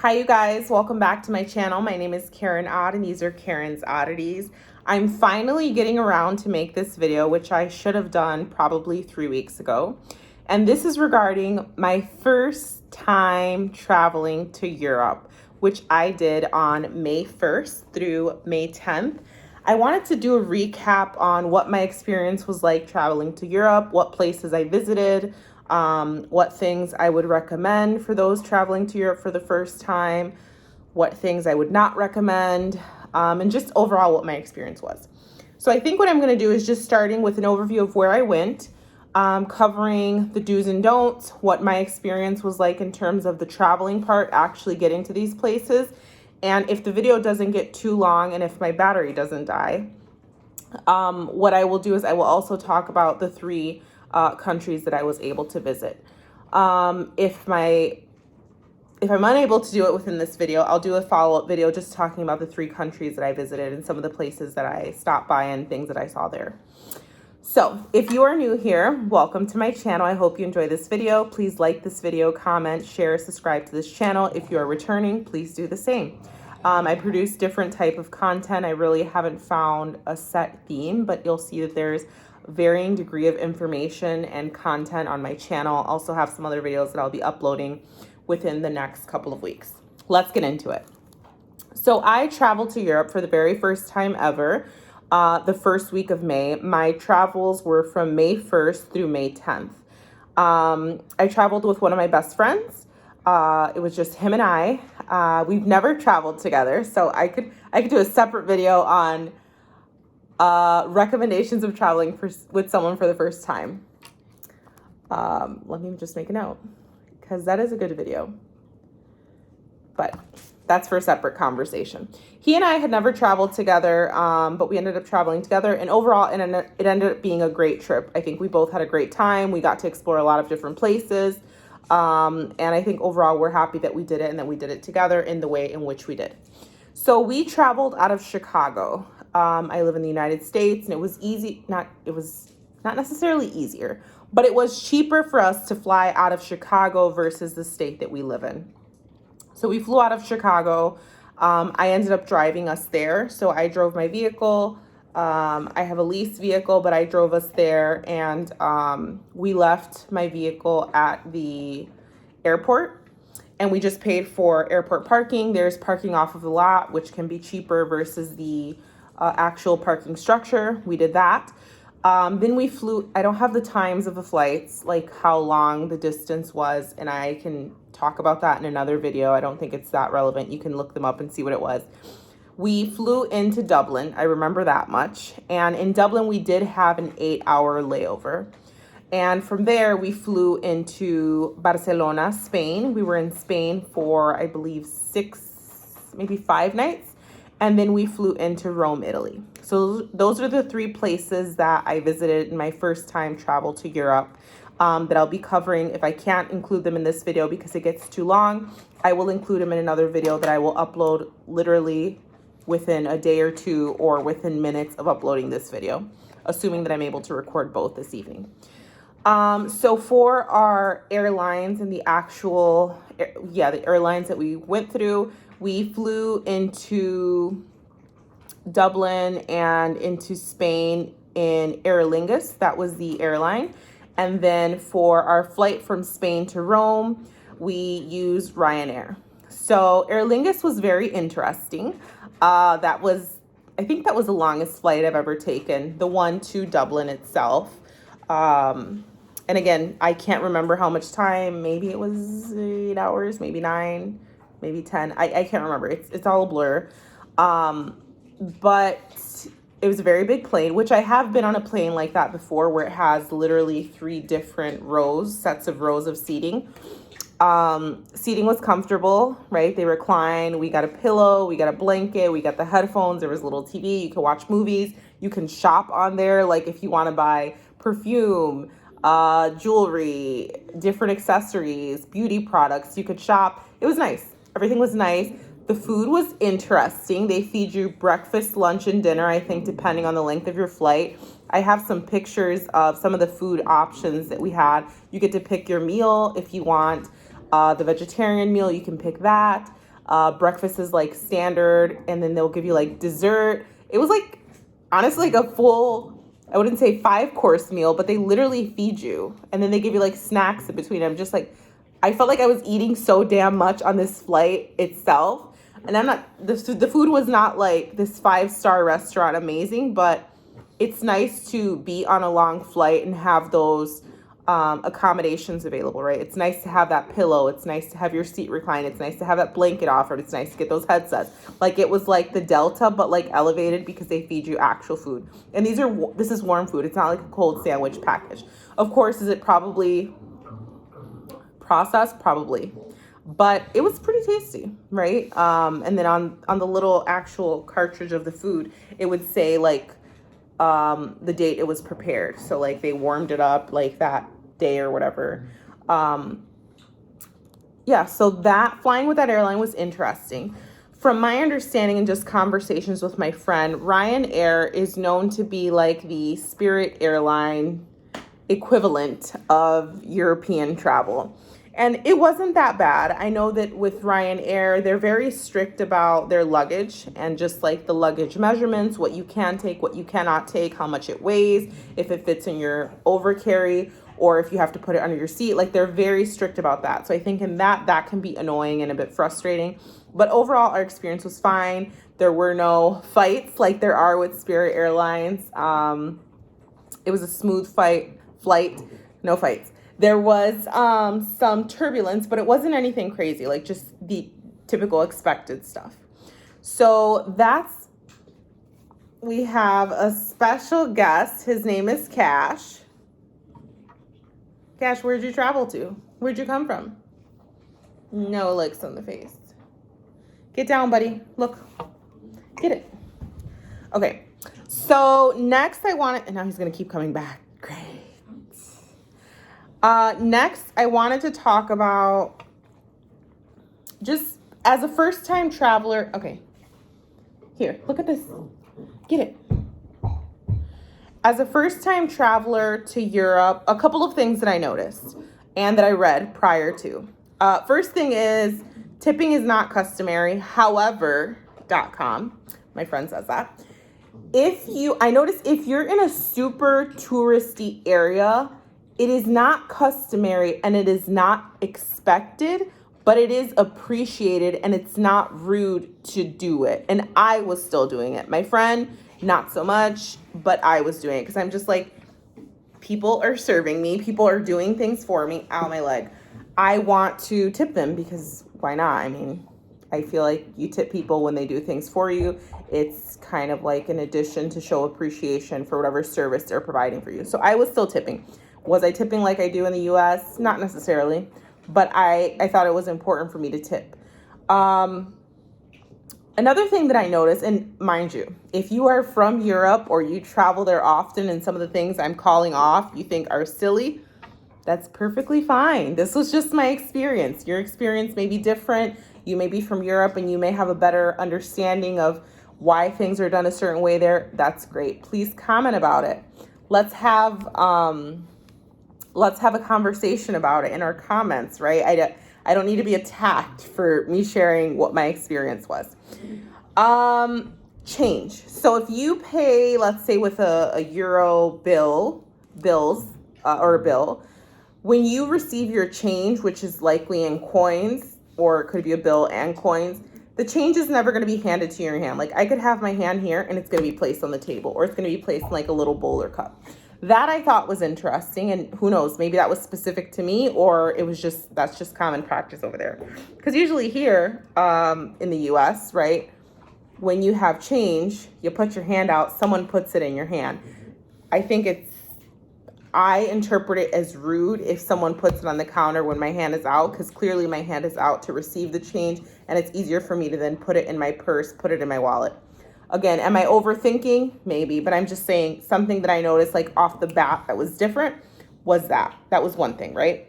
Hi, you guys. Welcome back to my channel. My name is Karen Odd, and these are Karen's Oddities. I'm finally getting around to make this video, which I should have done probably 3 weeks ago. And this is regarding my first time traveling to Europe, which I did on May 1st through May 10th. I wanted to do a recap on what my experience was like traveling to Europe, what places I visited, what things I would recommend for those traveling to Europe for the first time, what things I would not recommend, and just overall what my experience was. So I think what I'm going to do is just starting with an overview of where I went, covering the do's and don'ts, what my experience was like in terms of the traveling part, actually getting to these places. And if the video doesn't get too long and if my battery doesn't die, what I will do is I will also talk about the three countries that I was able to visit. If I'm unable to do it within this video, I'll do a follow-up video just talking about the three countries that I visited and some of the places that I stopped by and things that I saw there. So if you are new here, welcome to my channel. I hope you enjoy this video. Please like this video, comment, share, subscribe to this channel. If you are returning, please do the same. I produce different type of content. I really haven't found a set theme, but you'll see that there's varying degree of information and content on my channel. I'll also have some other videos that I'll be uploading within the next couple of weeks. Let's get into it. So I traveled to Europe for the very first time ever, the first week of May. My travels were from May 1st through May 10th. I traveled with one of my best friends. It was just him and I. We've never traveled together, so I could do a separate video on recommendations of traveling with someone for the first time. Let me just make a note, because that is a good video. But that's for a separate conversation. He and I had never traveled together, but we ended up traveling together. And overall, it ended up being a great trip. I think we both had a great time. We got to explore a lot of different places. And I think overall, we're happy that we did it and that we did it together in the way in which we did. So we traveled out of Chicago. I live in the United States, and it was not necessarily easier, but it was cheaper for us to fly out of Chicago versus the state that we live in. So we flew out of Chicago. I ended up driving us there. So I drove my vehicle. I have a lease vehicle, but I drove us there, and we left my vehicle at the airport, and we just paid for airport parking. There's parking off of the lot, which can be cheaper versus the actual parking structure. We did that. Then we flew. I don't have the times of the flights, like how long the distance was, and I can talk about that in another video. I don't think it's that relevant. You can look them up and see what it was. We flew into Dublin. I remember that much. And in Dublin, we did have an 8-hour layover. And from there, we flew into Barcelona, Spain. We were in Spain for, I believe, 6, maybe 5 nights. And then we flew into Rome, Italy. So those are the 3 places that I visited in my first time travel to Europe, that I'll be covering. If I can't include them in this video because it gets too long, I will include them in another video that I will upload literally within a day or two or within minutes of uploading this video, assuming that I'm able to record both this evening. So for our airlines and the airlines that we went through, we flew into Dublin and into Spain in Aer Lingus. That was the airline. And then for our flight from Spain to Rome, we used Ryanair. So Aer Lingus was very interesting. I think that was the longest flight I've ever taken, the one to Dublin itself. And again, I can't remember how much time. Maybe it was 8 hours, maybe 9, maybe 10. I can't remember. It's all a blur. But it was a very big plane, which I have been on a plane like that before, where it has literally 3 different sets of rows of seating. Seating was comfortable, right? They recline. We got a pillow, we got a blanket, we got the headphones. There was a little TV. You could watch movies. You can shop on there. Like if you want to buy perfume, jewelry, different accessories, beauty products, you could shop. It was nice. Everything was nice. The food was interesting. They feed you breakfast, lunch, and dinner, I think, depending on the length of your flight. I have some pictures of some of the food options that we had. You get to pick your meal if you want. The vegetarian meal, you can pick that. Breakfast is like standard, and then they'll give you like dessert. It was like, honestly, like a full, I wouldn't say 5-course meal, but they literally feed you. And then they give you like snacks in between. I'm just like, I felt like I was eating so damn much on this flight itself. And I'm not, the food was not like this 5-star restaurant amazing, but it's nice to be on a long flight and have those accommodations available, right? It's nice to have that pillow. It's nice to have your seat reclined. It's nice to have that blanket offered. It's nice to get those headsets. Like it was like the Delta, but like elevated because they feed you actual food. And this is warm food. It's not like a cold sandwich package. Of course, is it probably processed? Probably. But it was pretty tasty, right? And then on the little actual cartridge of the food, it would say like the date it was prepared. So like they warmed it up like that day or whatever. Yeah, so that flying with that airline was interesting. From my understanding and just conversations with my friend, Ryanair is known to be like the Spirit airline equivalent of European travel. And it wasn't that bad. I know that with Ryanair, they're very strict about their luggage and just like the luggage measurements, what you can take, what you cannot take, how much it weighs, if it fits in your overcarry, or if you have to put it under your seat. Like they're very strict about that. So I think in that can be annoying and a bit frustrating. But overall, our experience was fine. There were no fights like there are with Spirit Airlines. It was a smooth flight, no fights. There was some turbulence, but it wasn't anything crazy, like just the typical expected stuff. So we have a special guest. His name is Cash. Cash, where'd you travel to? Where'd you come from? No licks on the face. Get down, buddy. Look. Get it. Okay. So next I want to, and now he's going to keep coming back. Great. Next, I wanted to talk about just as a first-time traveler. Okay, here, look at this. Get it. As a first-time traveler to Europe, a couple of things that I noticed and that I read prior to. First thing is tipping is not customary. However.com, my friend says that. I noticed if you're in a super touristy area, it is not customary and it is not expected, but it is appreciated and it's not rude to do it. And I was still doing it. My friend, not so much, but I was doing it because I'm just like, people are serving me. People are doing things for me. Ow, my leg. I want to tip them because why not? I mean, I feel like you tip people when they do things for you. It's kind of like an addition to show appreciation for whatever service they're providing for you. So I was still tipping. Was I tipping like I do in the US? Not necessarily, but I thought it was important for me to tip. Another thing that I noticed, and mind you, if you are from Europe or you travel there often and some of the things I'm calling off you think are silly, that's perfectly fine. This was just my experience. Your experience may be different. You may be from Europe and you may have a better understanding of why things are done a certain way there. That's great. Please comment about it. Let's have a conversation about it in our comments, right? I don't need to be attacked for me sharing what my experience was. Change. So if you pay, let's say with a euro bill, or a bill, when you receive your change, which is likely in coins, or it could be a bill and coins, the change is never going to be handed to your hand. Like I could have my hand here and it's going to be placed on the table, or it's going to be placed in like a little bowl or cup. That I thought was interesting, and who knows, maybe that was specific to me, or it was that's just common practice over there. Because usually here in the US, right, when you have change, you put your hand out, someone puts it in your hand. I interpret it as rude if someone puts it on the counter when my hand is out, because clearly my hand is out to receive the change, and it's easier for me to then put it in my purse, put it in my wallet. Again, am I overthinking? Maybe, but I'm just saying something that I noticed like off the bat that was different was that. That was one thing, right?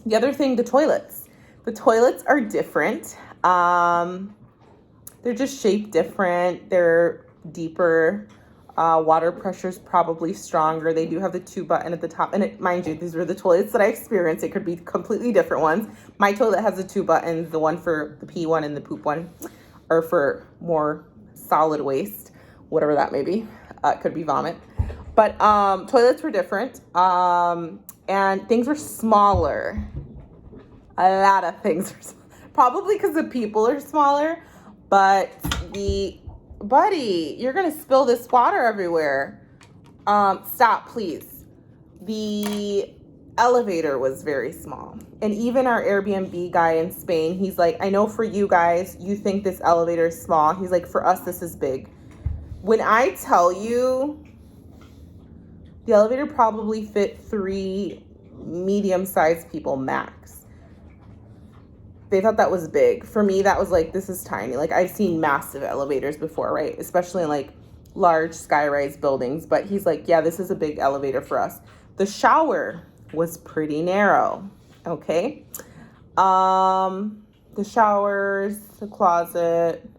The other thing, the toilets. The toilets are different. They're just shaped different. They're deeper. Water pressure is probably stronger. They do have the 2 button at the top. And mind you, these were the toilets that I experienced. It could be completely different ones. My toilet has the 2 buttons, the one for the pee one and the poop one, or for more solid waste, whatever that may be. It could be vomit. But toilets were different. And things were smaller. A lot of things are probably because the people are smaller. But buddy, you're going to spill this water everywhere. Stop, please. The elevator was very small. And even our Airbnb guy in Spain, he's like, I know for you guys, you think this elevator is small. He's like, for us, this is big. When I tell you, the elevator probably fit 3 medium-sized people max. They thought that was big. For me, that was like, this is tiny. Like, I've seen massive elevators before, right? Especially in like large skyrise buildings. But he's like, yeah, this is a big elevator for us. The shower was pretty narrow. Okay. The showers, the closet.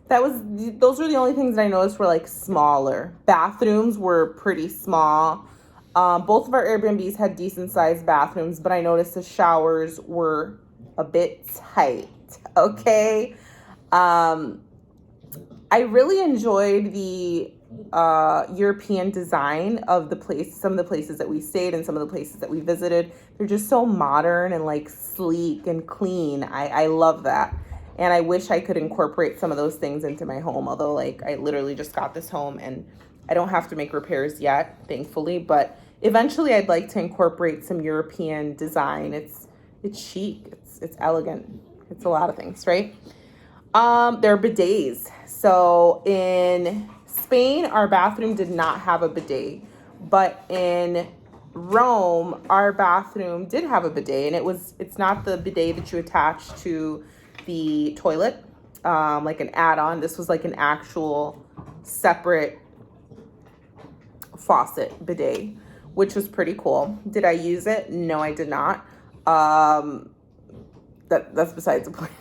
Those were the only things that I noticed were like smaller. Bathrooms were pretty small. Both of our Airbnbs had decent sized bathrooms, but I noticed the showers were a bit tight. Okay. I really enjoyed the European design of the place, some of the places that we stayed and some of the places that we visited. They're just so modern and like sleek and clean. I love that. And I wish I could incorporate some of those things into my home. Although like I literally just got this home and I don't have to make repairs yet, thankfully. But eventually I'd like to incorporate some European design. It's chic. It's elegant. It's a lot of things, right? There are bidets. So in Spain, our bathroom did not have a bidet. But in Rome, our bathroom did have a bidet. And it's not the bidet that you attach to the toilet, like an add-on. This was like an actual separate faucet bidet, which was pretty cool. Did I use it? No, I did not. That's besides the point.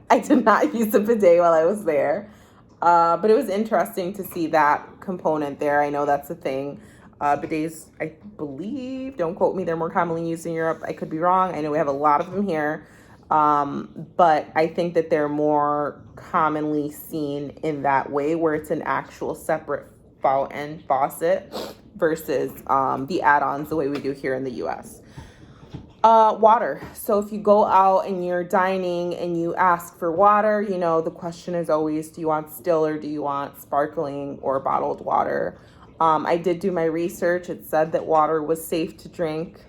I did not use the bidet while I was there. But it was interesting to see that component there. I know that's a thing. Bidets, I believe, don't quote me, they're more commonly used in Europe. I could be wrong. I know we have a lot of them here. But I think that they're more commonly seen in that way, where it's an actual separate fountain faucet versus the add-ons the way we do here in the US. Water. So if you go out and you're dining and you ask for water, the question is always, do you want still or do you want sparkling or bottled water? I did do my research. It said that water was safe to drink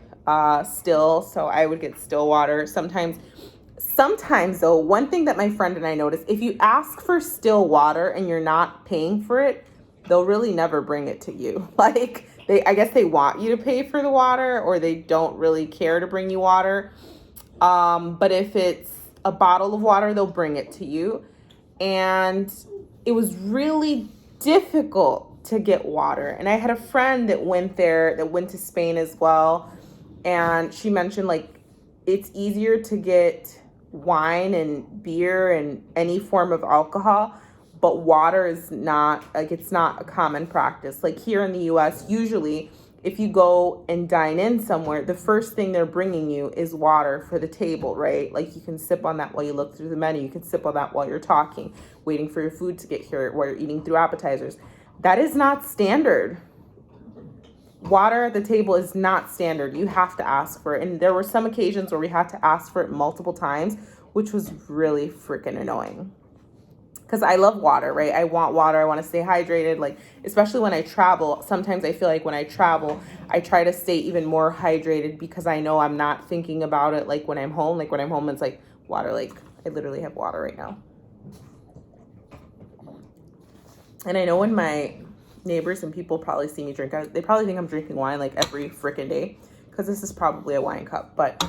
still, so I would get still water. Sometimes though, one thing that my friend and I noticed, if you ask for still water and you're not paying for it, they'll really never bring it to you. Like, I guess they want you to pay for the water, or they don't really care to bring you water. But if it's a bottle of water, they'll bring it to you. And it was really difficult to get water. And I had a friend that went to Spain as well. And she mentioned like it's easier to get wine and beer and any form of alcohol, but water is not, like, it's not a common practice. Like here in the US, usually if you go and dine in somewhere, the first thing they're bringing you is water for the table, right? Like you can sip on that while you look through the menu. You can sip on that while you're talking, waiting for your food to get here, while you're eating through appetizers. That is not standard. Water at the table is not standard. You have to ask for it. And there were some occasions where we had to ask for it multiple times, which was really freaking annoying. Because I love water, right? I want water. I want to stay hydrated. Like, especially when I travel, sometimes I feel like when I travel, I try to stay even more hydrated because I know I'm not thinking about it like when I'm home. Like when I'm home, it's like water. Like I literally have water right now. And I know when my neighbors and people probably see me drink, they probably think I'm drinking wine like every freaking day, because this is probably a wine cup, but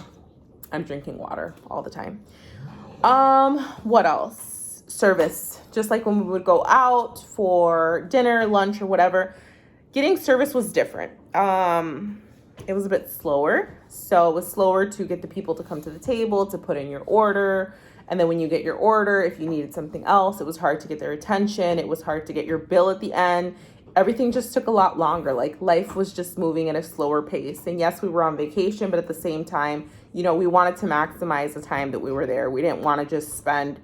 I'm drinking water all the time. What else? Service. Just like when we would go out for dinner, lunch, or whatever, getting service was different. It was a bit slower. So it was slower to get the people to come to the table, to put in your order. And then when you get your order, if you needed something else, it was hard to get their attention. It was hard to get your bill at the end. Everything just took a lot longer. Like life was just moving at a slower pace. And yes, we were on vacation, but at the same time, you know, we wanted to maximize the time that we were there. We didn't want to just spend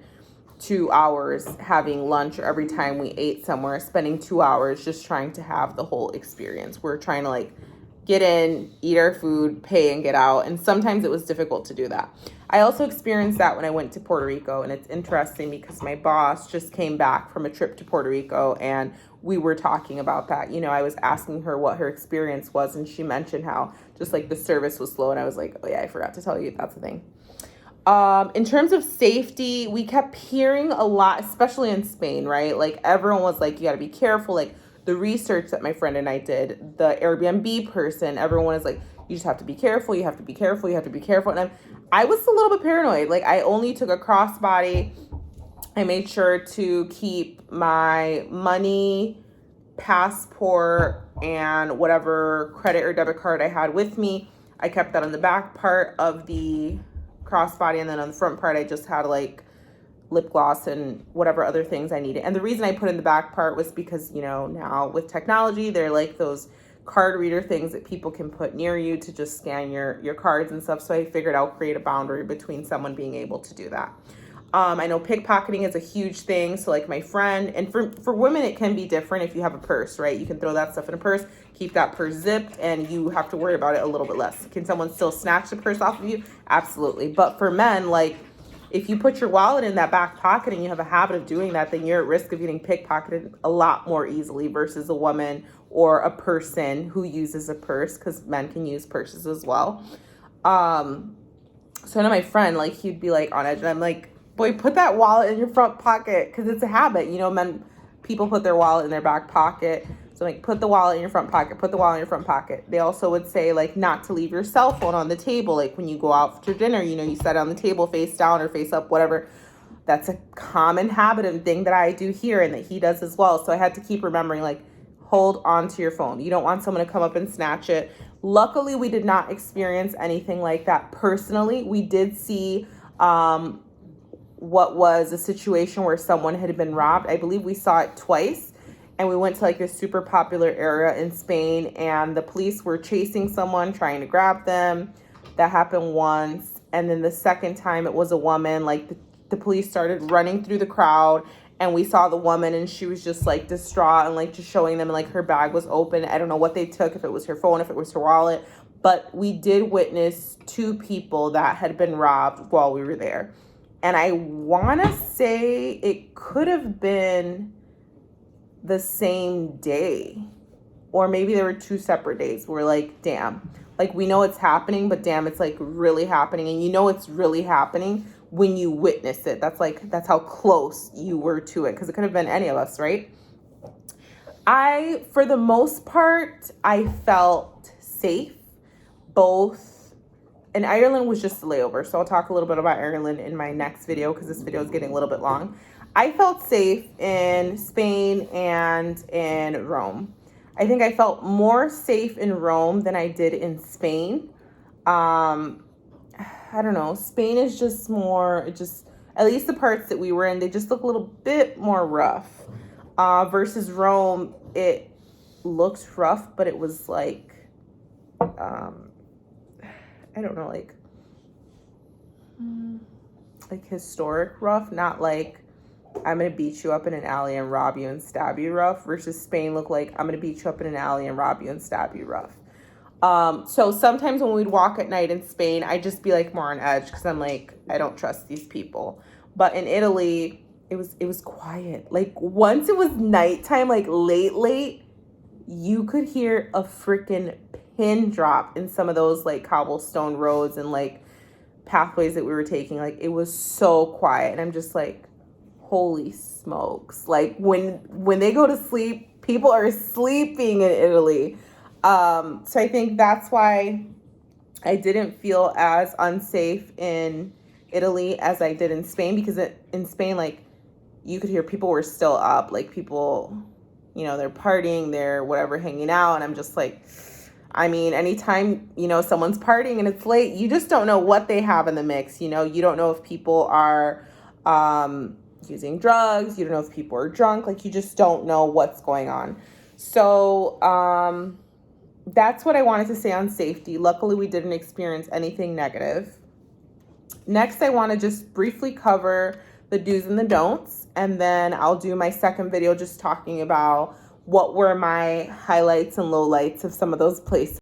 2 hours having lunch, or every time we ate somewhere, spending 2 hours just trying to have the whole experience. We're trying to like get in, eat our food, pay, and get out. And sometimes it was difficult to do that. I also experienced that when I went to Puerto Rico. And it's interesting because my boss just came back from a trip to Puerto Rico, and we were talking about that. You know, I was asking her what her experience was, and she mentioned how just like the service was slow. And I was like, oh yeah, I forgot to tell you that's the thing. In terms of safety, we kept hearing a lot, especially in Spain, right? Like everyone was like, you got to be careful. Like the research that my friend and I did, the Airbnb person, everyone is like, you just have to be careful. You have to be careful. You have to be careful. And I was a little bit paranoid. Like I only took a crossbody. I made sure to keep my money, passport, and whatever credit or debit card I had with me. I kept that on the back part of the crossbody, and then on the front part I just had like lip gloss and whatever other things I needed. And the reason I put in the back part was because, you know, now with technology, they're like those card reader things that people can put near you to just scan your cards and stuff. So I figured I'll create a boundary between someone being able to do that. I know pickpocketing is a huge thing. So like my friend, and for women, it can be different if you have a purse, right? You can throw that stuff in a purse, keep that purse zipped, and you have to worry about it a little bit less. Can someone still snatch the purse off of you? Absolutely. But for men, like if you put your wallet in that back pocket and you have a habit of doing that, then you're at risk of getting pickpocketed a lot more easily versus a woman or a person who uses a purse, because men can use purses as well. So I know my friend, like he'd be like on edge, and I'm like, boy, put that wallet in your front pocket, because it's a habit. You know, people put their wallet in their back pocket. So like, put the wallet in your front pocket, put the wallet in your front pocket. They also would say like not to leave your cell phone on the table. Like when you go out for dinner, you know, you set it on the table face down or face up, whatever. That's a common habit and thing that I do here and that he does as well. So I had to keep remembering, like, hold on to your phone. You don't want someone to come up and snatch it. Luckily, we did not experience anything like that personally. We did see what was a situation where someone had been robbed. I believe we saw it twice, and we went to like a super popular area in Spain, and the police were chasing someone, trying to grab them. That happened once. And then the second time it was a woman, like the police started running through the crowd, and we saw the woman, and she was just like distraught and like just showing them, like her bag was open. I don't know what they took, if it was her phone, if it was her wallet, but we did witness 2 people that had been robbed while we were there. And I want to say it could have been the same day, or maybe there were 2 separate days. We're like, damn, like we know it's happening, but damn, it's like really happening. And you know it's really happening when you witness it. That's how close you were to it, because it could have been any of us, right? For the most part, I felt safe. Both, and Ireland was just a layover, so I'll talk a little bit about Ireland in my next video, because this video is getting a little bit long. I felt safe in Spain and in Rome. I think I felt more safe in Rome than I did in Spain. I don't know. Spain is just more, at least the parts that we were in, they just look a little bit more rough. Versus Rome, it looked rough, but it was like, I don't know, like historic rough, not like I'm going to beat you up in an alley and rob you and stab you rough, versus Spain looked like I'm going to beat you up in an alley and rob you and stab you rough. So sometimes when we'd walk at night in Spain, I'd just be like more on edge, because I'm like, I don't trust these people. But in Italy, it was quiet. Like once it was nighttime, like late, you could hear a freaking pin drop in some of those like cobblestone roads and like pathways that we were taking. Like it was so quiet, and I'm just like, holy smokes. Like when they go to sleep, people are sleeping in Italy. So I think that's why I didn't feel as unsafe in Italy as I did in Spain, because in Spain, like you could hear people were still up, like people, you know, they're partying, they're whatever, hanging out. And I'm just like, I mean, anytime, you know, someone's partying and it's late, you just don't know what they have in the mix. You know, you don't know if people are using drugs. You don't know if people are drunk. Like, you just don't know what's going on. So that's what I wanted to say on safety. Luckily, we didn't experience anything negative. Next, I want to just briefly cover the do's and the don'ts, and then I'll do my second video just talking about what were my highlights and lowlights of some of those places.